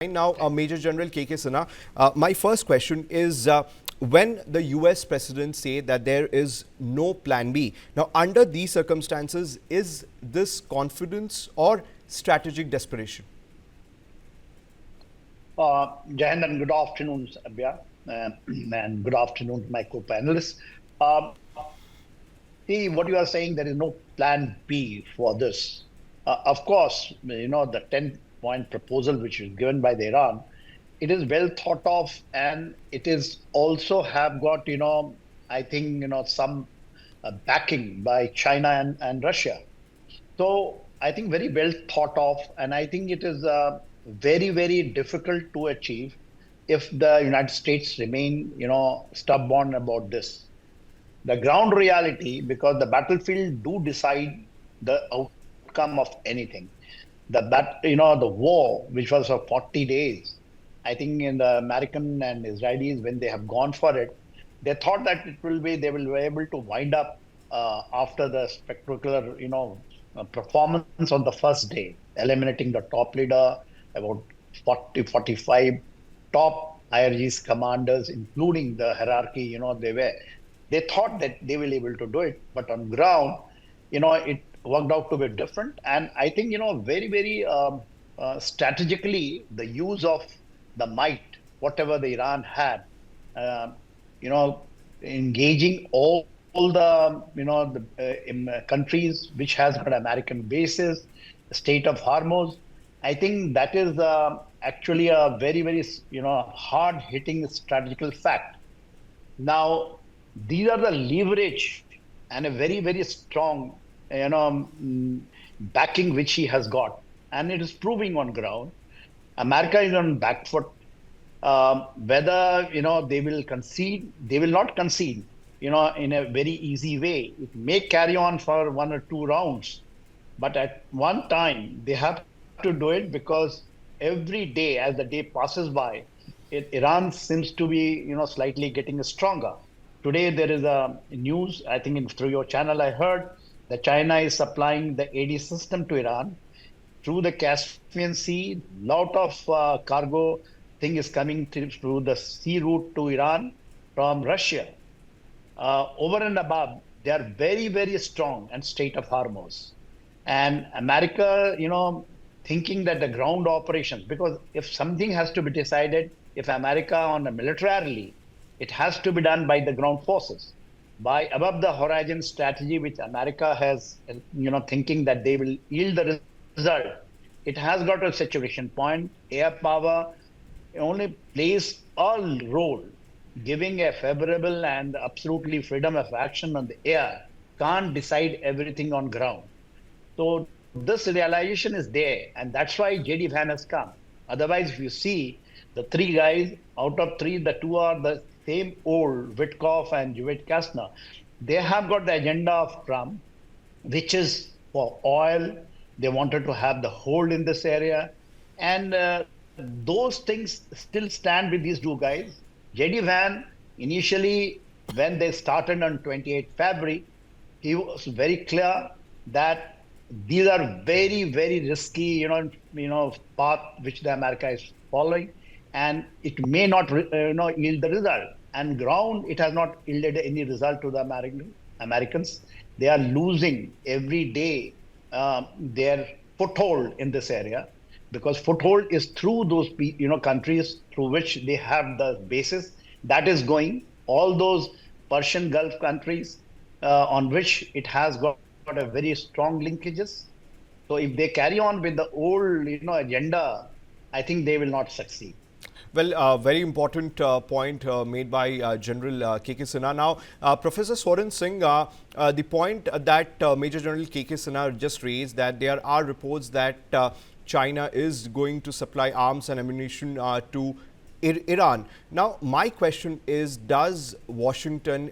Now, Major General KK Sinha, my first question is when the US President say that there is no plan B. Now, under these circumstances, is this confidence or strategic desperation? Jahan, and good afternoon, Abhya, and good afternoon to my co-panelists. Uh, See, what you are saying, there is no plan B for this. Of course, the 10-point proposal which is given by the Iran, it is well thought of, and it is also have got, I think, some backing by China and Russia. So I think very well thought of, and I think it is very, very difficult to achieve if the United States remain, stubborn about this. The ground reality, because the battlefield do decide the outcome of anything. The war, which was for 40 days, I think in the American and Israelis, when they have gone for it, they thought that they will be able to wind up after the spectacular, performance on the first day, eliminating the top leader, about 40, 45 top IRG's commanders, including the hierarchy, they thought that they will be able to do it, but on ground, it worked out to be different. And I think, very, very strategically, the use of the might, whatever the Iran had, engaging all the countries which has got American bases, the state of Hormuz. I think that is actually a very, very, hard-hitting strategical fact. Now, these are the leverage and a very, very strong, backing which he has got, and it is proving on ground. America is on back foot. Whether they will concede, they will not concede. In a very easy way. It may carry on for 1 or 2 rounds, but at one time they have to do it because every day, as the day passes by, Iran seems to be, slightly getting stronger. Today there is a news, I think through your channel I heard, that China is supplying the AD system to Iran through the Caspian Sea. Lot of cargo thing is coming through the sea route to Iran from Russia. Over and above, they are very, very strong and state of Hormuz. And America, thinking that the ground operations, because if something has to be decided, if America on a militarily, it has to be done by the ground forces, by above the horizon strategy, which America has, thinking that they will yield the result. It has got a saturation point. Air power only plays a role, giving a favorable and absolutely freedom of action on the air, can't decide everything on ground. So this realization is there, and that's why JD Vance has come. Otherwise, if you see the 3 guys, out of 3, the 2 are the same old, Witkoff and Jared Kushner. They have got the agenda of Trump, which is for oil. They wanted to have the hold in this area. And those things still stand with these 2 guys. JD Vance, initially, when they started on 28 February, he was very clear that these are very, very risky, path which the America is following, and it may not, yield the result. And ground, it has not yielded any result to the Americans. They are losing every day their foothold in this area, because foothold is through those countries through which they have the bases. That is going all those Persian Gulf countries on which it has got a very strong linkages. So if they carry on with the old agenda, I think they will not succeed. Well, very important point made by General KK Sinha. Now, Professor Swaran Singh, the point that Major General KK Sinha just raised, that there are reports that China is going to supply arms and ammunition to Iran. Now, my question is, is Washington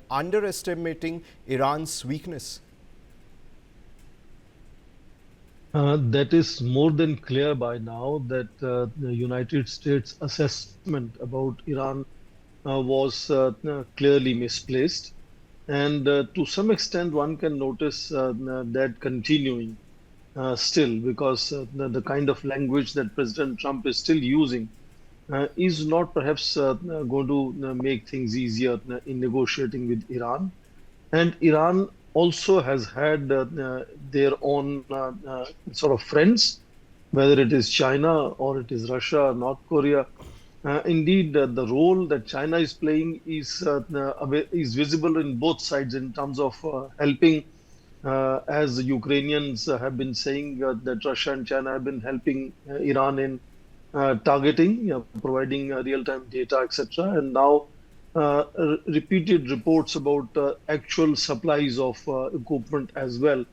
underestimating Iran's weakness? That is more than clear by now that the United States assessment about Iran was clearly misplaced. And to some extent, one can notice that continuing still, because the kind of language that President Trump is still using is not perhaps going to make things easier in negotiating with Iran. And Iran also has had their own sort of friends, whether it is China or it is Russia or North Korea. Indeed, the role that China is playing is visible in both sides in terms of helping, as the Ukrainians have been saying, that Russia and China have been helping Iran in targeting, providing real-time data, etc. And now repeated reports about actual supplies of equipment as well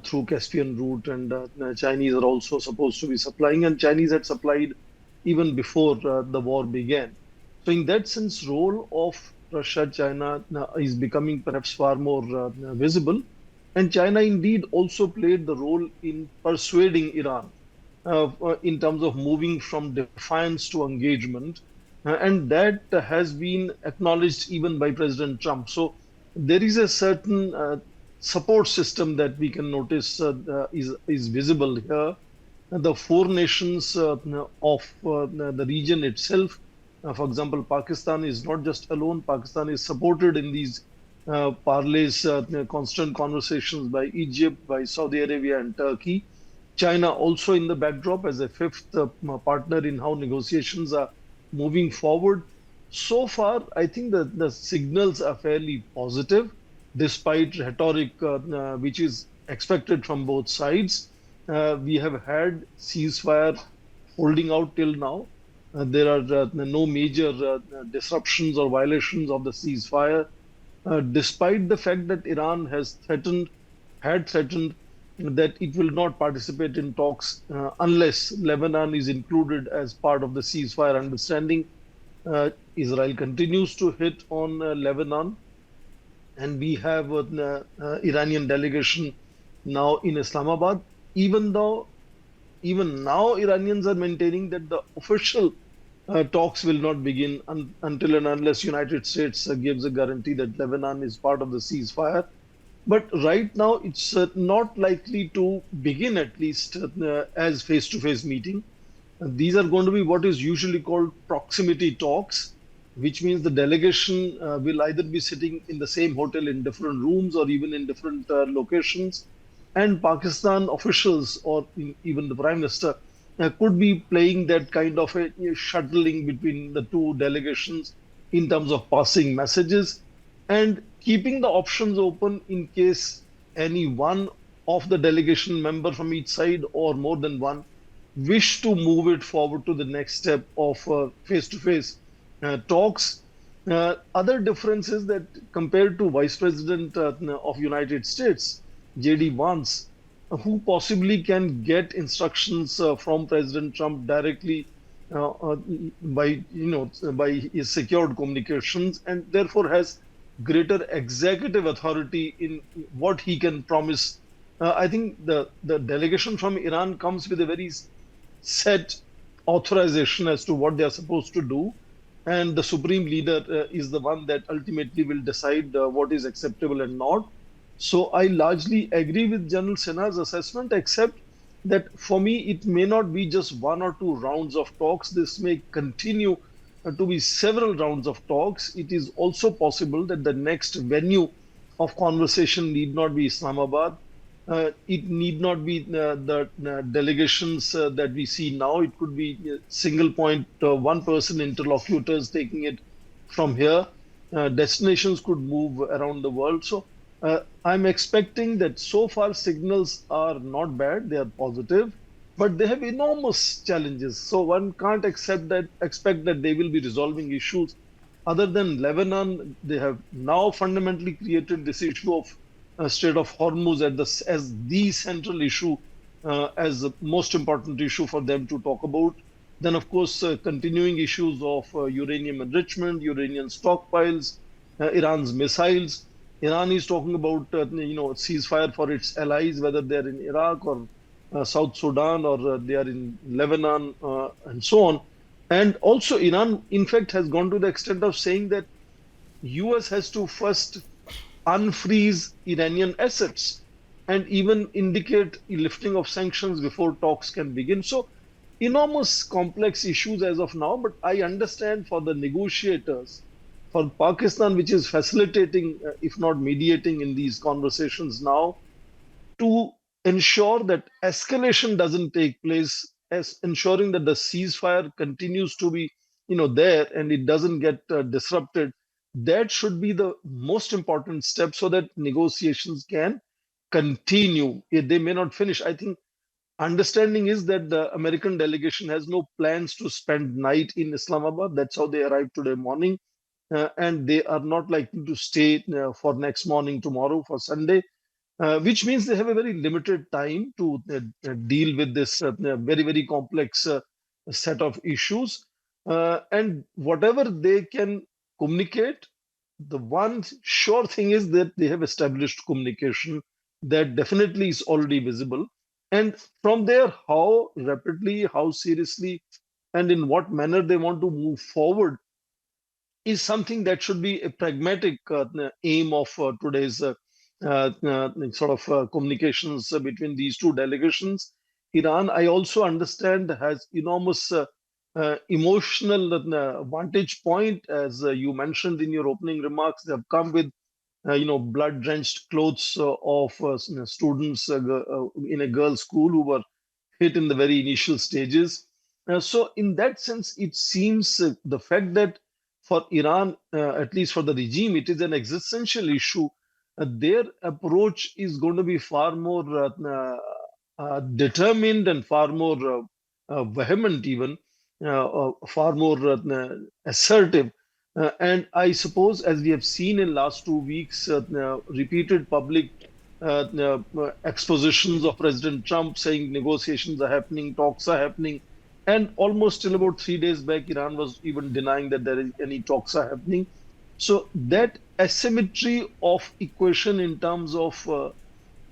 through Caspian route, and Chinese are also supposed to be supplying, and Chinese had supplied even before the war began. So in that sense, role of Russia, China is becoming perhaps far more visible. And China indeed also played the role in persuading Iran in terms of moving from defiance to engagement. And that has been acknowledged even by President Trump. So there is a certain support system that we can notice is visible here. The four nations of the region itself, for example, Pakistan is not just alone. Pakistan is supported in these parleys, constant conversations by Egypt, by Saudi Arabia and Turkey. China also in the backdrop as a fifth partner in how negotiations are moving forward. So far, I think that the signals are fairly positive, despite rhetoric which is expected from both sides. We have had ceasefire holding out till now. There are no major disruptions or violations of the ceasefire, despite the fact that Iran had threatened that it will not participate in talks unless Lebanon is included as part of the ceasefire understanding. Israel continues to hit on Lebanon, and we have an Iranian delegation now in Islamabad, even though even now Iranians are maintaining that the official talks will not begin until and unless United States gives a guarantee that Lebanon is part of the ceasefire. But right now, it's not likely to begin, at least as face-to-face meeting. These are going to be what is usually called proximity talks, which means the delegation will either be sitting in the same hotel in different rooms or even in different locations. And Pakistan officials or even the Prime Minister could be playing that kind of a shuttling between the two delegations in terms of passing messages and keeping the options open in case any one of the delegation member from each side or more than one wish to move it forward to the next step of face-to-face talks. Other difference is that compared to Vice President of United States, JD Vance, who possibly can get instructions from President Trump directly by his secured communications, and therefore has greater executive authority in what he can promise. I think the delegation from Iran comes with a very set authorization as to what they are supposed to do, and the supreme leader is the one that ultimately will decide what is acceptable and not. So I largely agree with General Sinha's assessment, except that for me it may not be just one or two rounds of talks. This may continue to be several rounds of talks. It is also possible that the next venue of conversation need not be Islamabad. It need not be the delegations that we see now. It could be single point, one person interlocutors taking it from here. Destinations could move around the world. So I'm expecting that so far signals are not bad. They are positive, but they have enormous challenges. So one can't expect that they will be resolving issues. Other than Lebanon, they have now fundamentally created this issue of Strait of Hormuz as the central issue, as the most important issue for them to talk about. Then, of course, continuing issues of uranium enrichment, uranium stockpiles, Iran's missiles. Iran is talking about ceasefire for its allies, whether they're in Iraq or South Sudan or they are in Lebanon and so on. And also Iran, in fact, has gone to the extent of saying that US has to first unfreeze Iranian assets and even indicate lifting of sanctions before talks can begin. So enormous complex issues as of now, but I understand for the negotiators, for Pakistan, which is facilitating, if not mediating in these conversations now, to ensure that escalation doesn't take place, as ensuring that the ceasefire continues to be, there and it doesn't get disrupted. That should be the most important step so that negotiations can continue. They may not finish. I think understanding is that the American delegation has no plans to spend night in Islamabad. That's how they arrived today morning, and they are not likely to stay for next morning tomorrow for Sunday, which means they have a very limited time to deal with this very, very complex set of issues. And whatever they can communicate, the one sure thing is that they have established communication that definitely is already visible. And from there, how rapidly, how seriously, and in what manner they want to move forward is something that should be a pragmatic aim of today's sort of communications between these two delegations. Iran, I also understand, has enormous emotional vantage point, as you mentioned in your opening remarks. They have come with blood-drenched clothes of students in a girls' school who were hit in the very initial stages. So, in that sense, it seems the fact that for Iran, at least for the regime, it is an existential issue. Their approach is going to be far more determined and far more vehement, even far more assertive. And I suppose, as we have seen in last 2 weeks, repeated public expositions of President Trump saying negotiations are happening, talks are happening, and almost till about 3 days back, Iran was even denying that there is any talks are happening. So that asymmetry of equation in terms of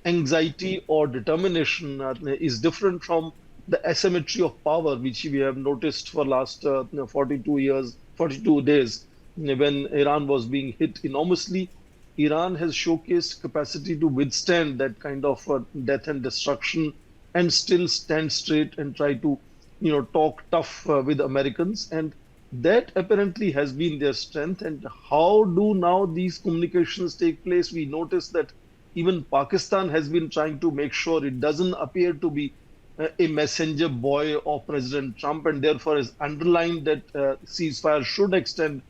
anxiety or determination is different from the asymmetry of power, which we have noticed for last 42 years, 42 days, when Iran was being hit enormously. Iran has showcased capacity to withstand that kind of death and destruction and still stand straight and try to, talk tough with Americans. And that apparently has been their strength. And how do now these communications take place? We notice that even Pakistan has been trying to make sure it doesn't appear to be a messenger boy of President Trump, and therefore has underlined that ceasefire should extend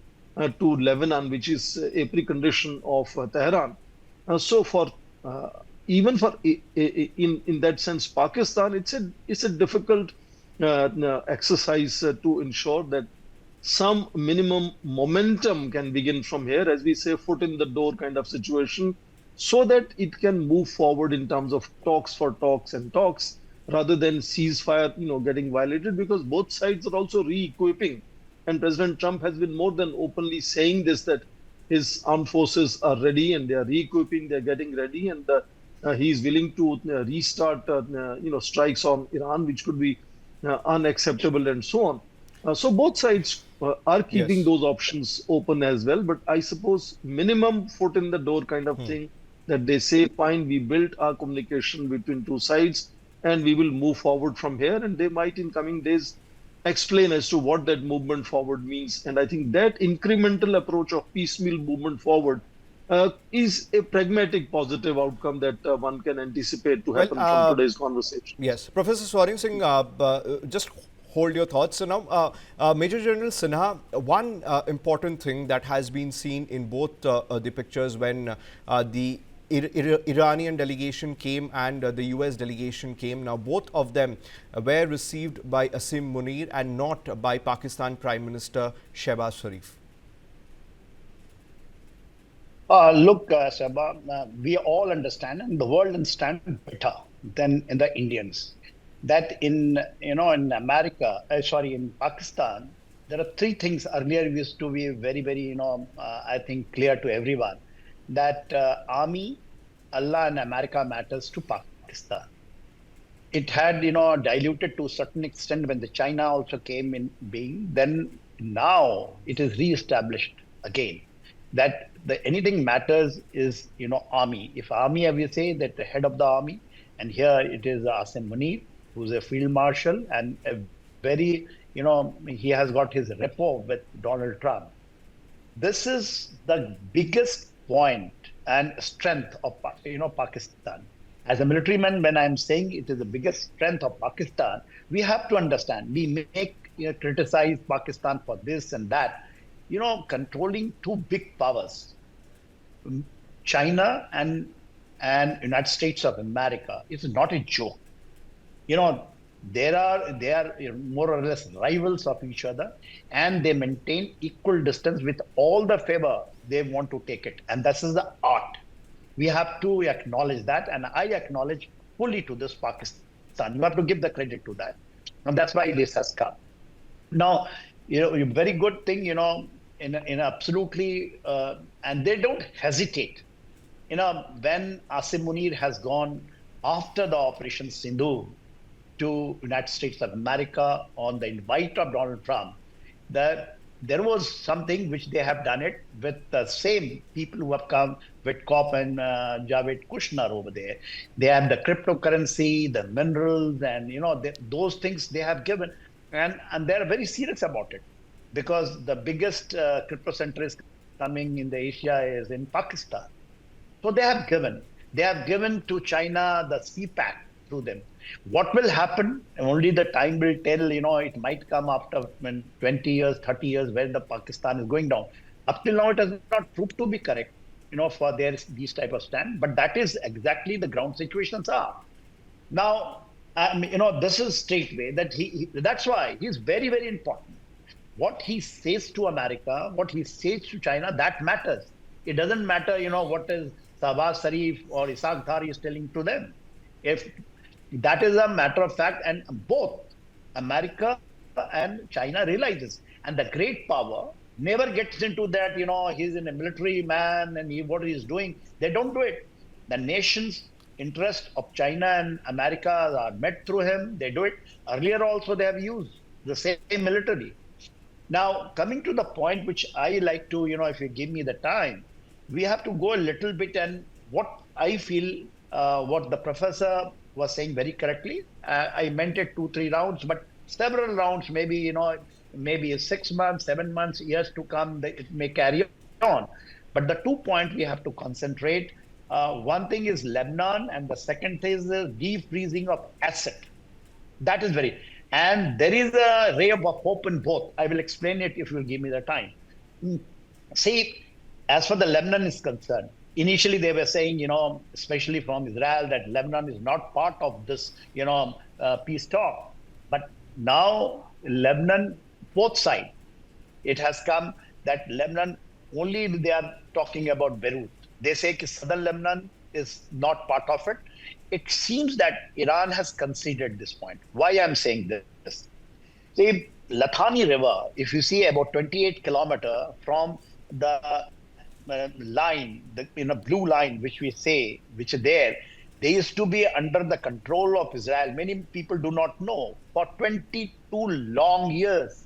to Lebanon, which is a precondition of Tehran. So for even for in that sense, Pakistan, it's a difficult exercise to ensure that some minimum momentum can begin from here, as we say, foot in the door kind of situation, so that it can move forward in terms of talks for talks and talks, rather than ceasefire, getting violated, because both sides are also re-equipping. And President Trump has been more than openly saying this, that his armed forces are ready and they are re-equipping, they're getting ready, and he is willing to restart, strikes on Iran, which could be unacceptable and so on. So both sides are keeping those options open as well. But I suppose minimum foot in the door kind of thing, that they say, fine, we built our communication between two sides and we will move forward from here. And they might in coming days explain as to what that movement forward means. And I think that incremental approach of piecemeal movement forward is a pragmatic positive outcome that one can anticipate to happen from today's conversation. Yes. Professor Swarin Singh, just hold your thoughts. So now, Major General Sinha, one important thing that has been seen in both the pictures when the Iranian delegation came and the US delegation came. Now, both of them were received by Asim Munir and not by Pakistan Prime Minister Shehbaz Sharif. Look, Sabah, we all understand, and the world understands better than in the Indians, that in America, in Pakistan, there are three things earlier used to be very, very, I think clear to everyone, that army, Allah and America matters to Pakistan. It had, diluted to a certain extent when the China also came in being. Then now it is re-established again. that anything matters is, army. If army, I will say that the head of the army, and here it is Asim Munir, who's a field marshal and a very, he has got his rapport with Donald Trump. This is the biggest point and strength of, Pakistan. As a military man, when I'm saying it is the biggest strength of Pakistan, we have to understand. We make criticize Pakistan for this and that. Controlling two big powers, China and United States of America, is not a joke. They are more or less rivals of each other, and they maintain equal distance with all the favor they want to take it. And this is the art. We have to acknowledge that, and I acknowledge fully to this Pakistan. You have to give the credit to that. And that's why this has come. Now, a very good thing, in absolutely, and they don't hesitate. When Asim Munir has gone after the Operation Sindoor to United States of America on the invite of Donald Trump, that there was something which they have done it with the same people who have come with Kopp and Javed Kushner over there. They have the cryptocurrency, the minerals, and those things they have given, and they're very serious about it, because the biggest crypto center is coming in the Asia is in Pakistan. So they have given to China the CPAC through them. What will happen? Only the time will tell. It might come after 20 years, 30 years, where the Pakistan is going down. Up till now, it has not proved to be correct, for these type of stand. But that is exactly the ground situations are. Now, this is straightway that that's why he's very, very important. What he says to America, what he says to China, that matters. It doesn't matter, what is Shahbaz Sharif or Ishaq Dar is telling to them. If that is a matter of fact, and both America and China realizes, and the great power never gets into that, he's in a military man and what he's doing. They don't do it. The nation's interest of China and America are met through him. They do it. Earlier also they have used the same military. Now, coming to the point which I like to, if you give me the time, we have to go a little bit, and what I feel, what the professor was saying very correctly. I meant it 2-3 rounds, but several rounds, maybe, maybe 6 months, 7 months, years to come, it may carry on. But the 2 points we have to concentrate. One thing is Lebanon, and the second thing is the defreezing of asset. That is very, and there is a ray of hope in both. I will explain it if you will give me the time. See, as far the Lebanon is concerned, initially they were saying, especially from Israel, that Lebanon is not part of this, peace talk. But now Lebanon, both sides, it has come that Lebanon, only they are talking about Beirut. They say that southern Lebanon is not part of it. It seems that Iran has conceded this point. Why I'm saying this? See, Litani River, if you see about 28 kilometers from the line, the blue line, which we say, which is there, they used to be under the control of Israel. Many people do not know. For 22 long years,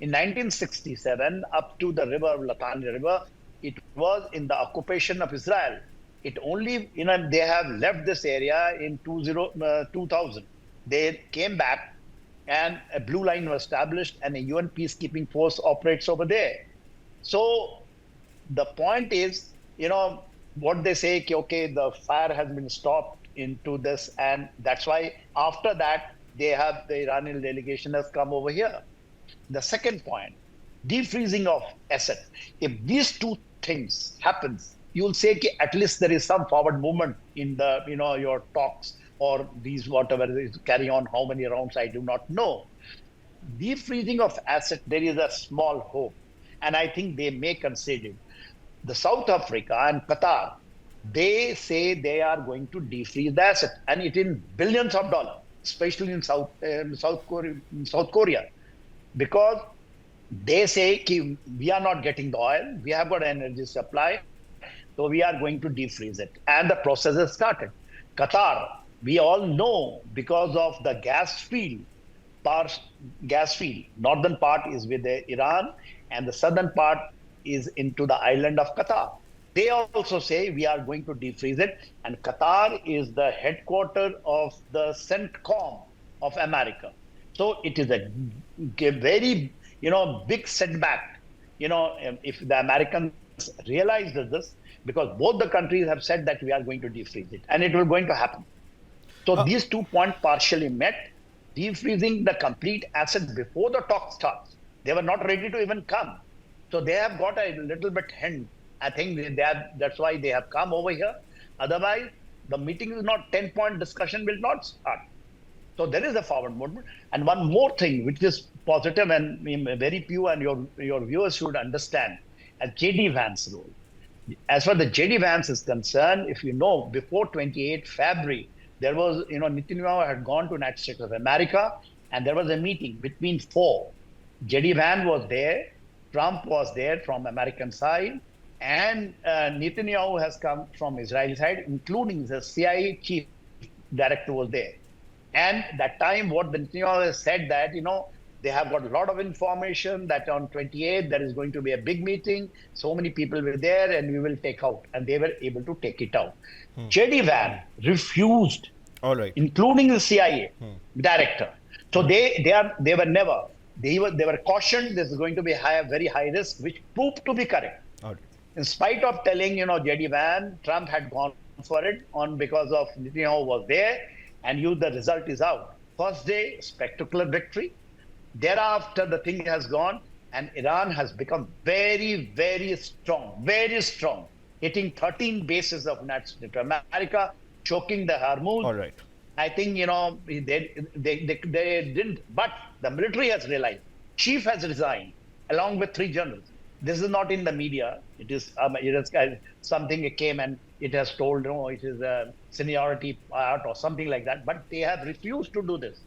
in 1967, up to the river, Litani River, it was in the occupation of Israel. It only, they have left this area in 2000. They came back, and a blue line was established, and a UN peacekeeping force operates over there. So the point is, what they say, okay, the fire has been stopped into this, and that's why after that, the Iranian delegation has come over here. The second point, defreezing of assets. If these two things happens, you'll say at least there is some forward movement in the, your talks, or these whatever is carry on, how many rounds, I do not know. Defreezing of assets, there is a small hope, and I think they may concede it. The South Africa and Qatar, they say they are going to defreeze the asset, and it in billions of dollars, especially in South Korea, because they say we are not getting the oil, we have got energy supply, so we are going to defreeze it, and the process has started. Qatar, we all know, because of the gas field, northern part is with Iran, and the southern part is into the island of Qatar. They also say we are going to defreeze it. And Qatar is the headquarter of the CENTCOM of America. So it is a very, big setback, if the Americans realize this, because both the countries have said that we are going to defreeze it, and it will going to happen. So these 2 points partially met. Defreezing the complete asset before the talk starts. They were not ready to even come. So they have got a little bit hint. I think that's why they have come over here. Otherwise, the meeting is not 10-point discussion will not start. So there is a forward movement. And one more thing, which is positive and very few and your viewers should understand, as JD Vance role. As far as the JD Vance is concerned, if you know, before 28 February, there was, Netanyahu had gone to United States of America, and there was a meeting between four. JD Vance was there, Trump was there from American side, and Netanyahu has come from Israeli side, including the CIA chief director was there. And that time, what Netanyahu has said that, they have got a lot of information that on 28th, there is going to be a big meeting. So many people were there and we will take out. And they were able to take it out. JD Vance refused, all right, including the CIA director. So they were cautioned this is going to be very high risk, which proved to be correct. all right. In spite of telling, JD Vance, Trump had gone for it because of Netanyahu was there, and the result is out. First day, spectacular victory. Thereafter, the thing has gone, and Iran has become very, very strong, hitting 13 bases of United States of America, choking the Hormuz. All right. I think, they didn't, but the military has realized. Chief has resigned, along with 3 generals. This is not in the media. It is something that came and it has told, it is a seniority part or something like that. But they have refused to do this.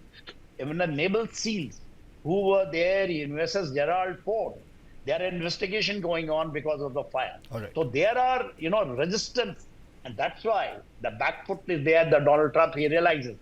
Even the naval SEALs who were there in USS Gerald Ford, there are investigation going on because of the fire. All right. So there are, resistance. And that's why the back foot is there. The Donald Trump, he realizes